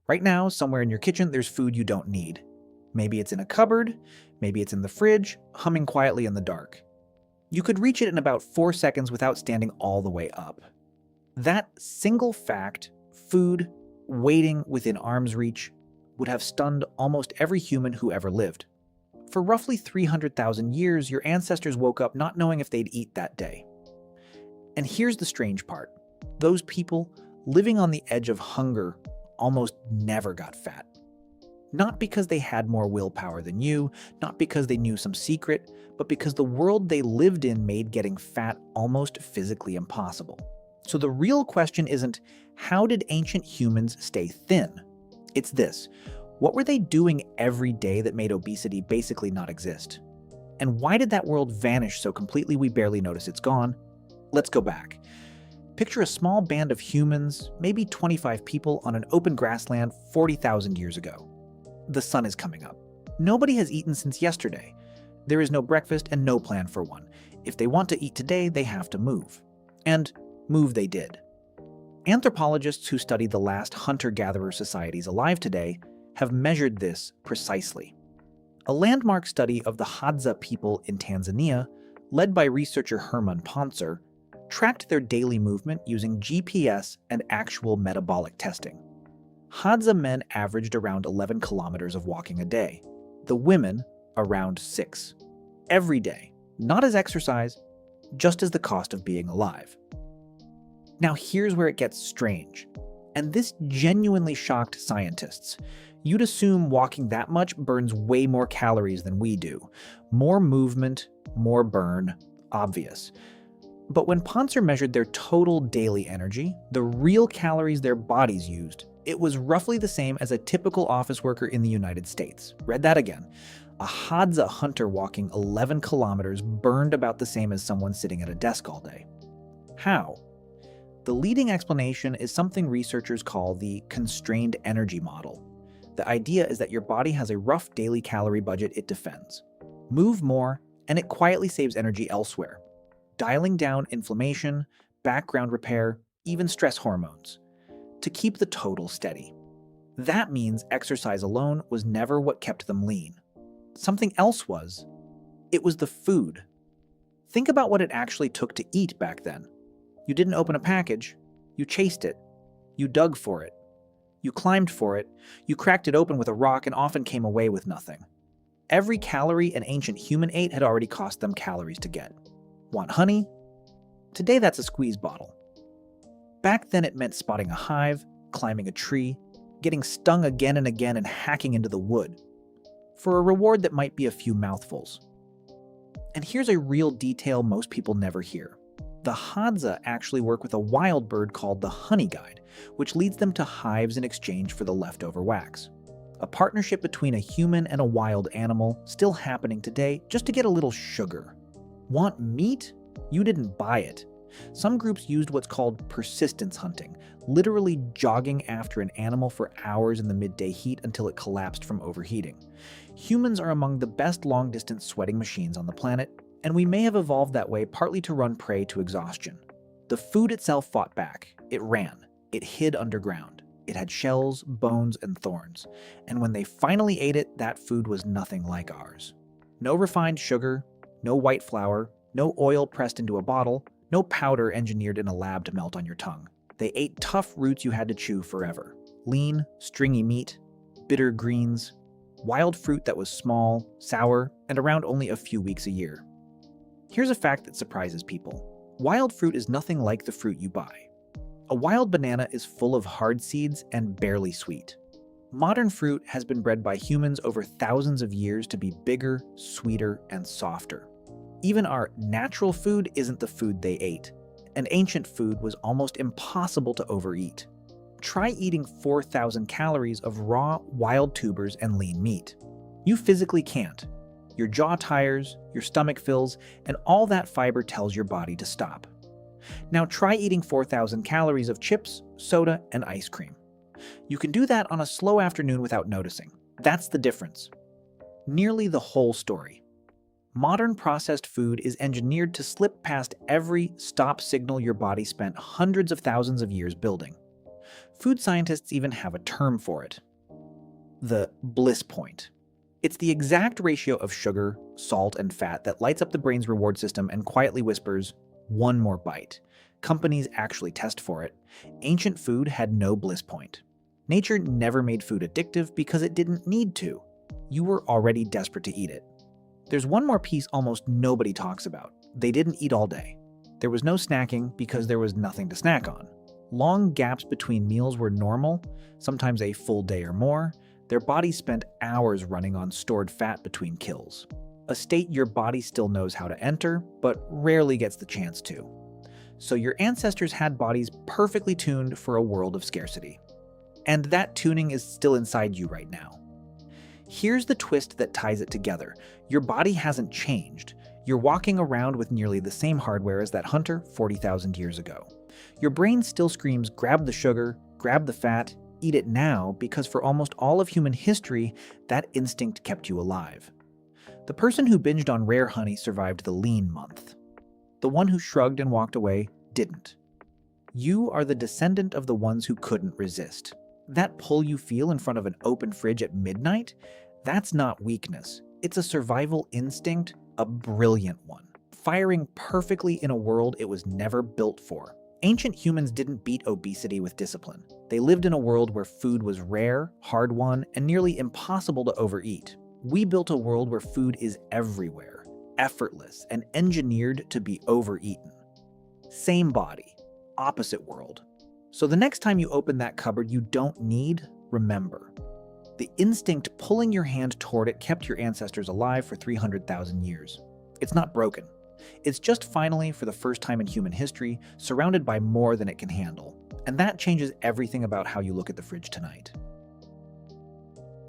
Right now, somewhere in your kitchen, there's food you don't need. Maybe it's in a cupboard, maybe it's in the fridge, humming quietly in the dark. You could reach it in about 4 seconds without standing all the way up. That single fact, food, waiting within arm's reach, would have stunned almost every human who ever lived. For roughly 300,000 years, your ancestors woke up not knowing if they'd eat that day. And here's the strange part. Those people, living on the edge of hunger, almost never got fat. Not because they had more willpower than you, not because they knew some secret, but because the world they lived in made getting fat almost physically impossible. So the real question isn't, how did ancient humans stay thin? It's this: what were they doing every day that made obesity basically not exist? And why did that world vanish so completely we barely notice it's gone? Let's go back. Picture a small band of humans, maybe 25 people, on an open grassland 40,000 years ago. The sun is coming up. Nobody has eaten since yesterday. There is no breakfast and no plan for one. If they want to eat today, they have to move. And move they did. Anthropologists who study the last hunter-gatherer societies alive today have measured this precisely. A landmark study of the Hadza people in Tanzania, led by researcher Herman Ponzer, tracked their daily movement using GPS and actual metabolic testing. Hadza men averaged around 11 kilometers of walking a day. The women, around 6. Every day, not as exercise, just as the cost of being alive. Now here's where it gets strange. And this genuinely shocked scientists. You'd assume walking that much burns way more calories than we do. More movement, more burn, obvious. But when Ponzer measured their total daily energy, the real calories their bodies used, it was roughly the same as a typical office worker in the United States. Read that again. A Hadza hunter walking 11 kilometers burned about the same as someone sitting at a desk all day. How? The leading explanation is something researchers call the constrained energy model. The idea is that your body has a rough daily calorie budget it defends. Move more, and it quietly saves energy elsewhere, dialing down inflammation, background repair, even stress hormones, to keep the total steady. That means exercise alone was never what kept them lean. Something else was. It was the food. Think about what it actually took to eat back then. You didn't open a package, you chased it. You dug for it. You climbed for it. You cracked it open with a rock and often came away with nothing. Every calorie an ancient human ate had already cost them calories to get. Want honey? Today that's a squeeze bottle. Back then it meant spotting a hive, climbing a tree, getting stung again and again and hacking into the wood, for a reward that might be a few mouthfuls. And here's a real detail most people never hear. The Hadza actually work with a wild bird called the honey guide, which leads them to hives in exchange for the leftover wax. A partnership between a human and a wild animal, still happening today, just to get a little sugar. Want meat? You didn't buy it. Some groups used what's called persistence hunting, literally jogging after an animal for hours in the midday heat until it collapsed from overheating. Humans are among the best long-distance sweating machines on the planet, and we may have evolved that way partly to run prey to exhaustion. The food itself fought back. It ran. It hid underground. It had shells, bones, and thorns. And when they finally ate it, that food was nothing like ours. No refined sugar, no white flour, no oil pressed into a bottle, no powder engineered in a lab to melt on your tongue. They ate tough roots you had to chew forever. Lean, stringy meat, bitter greens, wild fruit that was small, sour, and around only a few weeks a year. Here's a fact that surprises people. Wild fruit is nothing like the fruit you buy. A wild banana is full of hard seeds and barely sweet. Modern fruit has been bred by humans over thousands of years to be bigger, sweeter, and softer. Even our natural food isn't the food they ate, and ancient food was almost impossible to overeat. Try eating 4,000 calories of raw, wild tubers and lean meat. You physically can't. Your jaw tires, your stomach fills, and all that fiber tells your body to stop. Now try eating 4,000 calories of chips, soda, and ice cream. You can do that on a slow afternoon without noticing. That's the difference. Nearly the whole story. Modern processed food is engineered to slip past every stop signal your body spent hundreds of thousands of years building. Food scientists even have a term for it: the bliss point. It's the exact ratio of sugar, salt, and fat that lights up the brain's reward system and quietly whispers, "One more bite." Companies actually test for it. Ancient food had no bliss point. Nature never made food addictive because it didn't need to. You were already desperate to eat it. There's one more piece almost nobody talks about. They didn't eat all day. There was no snacking because there was nothing to snack on. Long gaps between meals were normal, sometimes a full day or more. Their bodies spent hours running on stored fat between kills. A state your body still knows how to enter, but rarely gets the chance to. So your ancestors had bodies perfectly tuned for a world of scarcity. And that tuning is still inside you right now. Here's the twist that ties it together. Your body hasn't changed. You're walking around with nearly the same hardware as that hunter 40,000 years ago. Your brain still screams, grab the sugar, grab the fat, eat it now, because for almost all of human history, that instinct kept you alive. The person who binged on rare honey survived the lean month. The one who shrugged and walked away didn't. You are the descendant of the ones who couldn't resist. That pull you feel in front of an open fridge at midnight, that's not weakness. It's a survival instinct, a brilliant one, firing perfectly in a world it was never built for. Ancient humans didn't beat obesity with discipline. They lived in a world where food was rare, hard-won, and nearly impossible to overeat. We built a world where food is everywhere, effortless, and engineered to be overeaten. Same body, opposite world. So the next time you open that cupboard you don't need, remember. The instinct pulling your hand toward it kept your ancestors alive for 300,000 years. It's not broken. It's just finally, for the first time in human history, surrounded by more than it can handle. And that changes everything about how you look at the fridge tonight.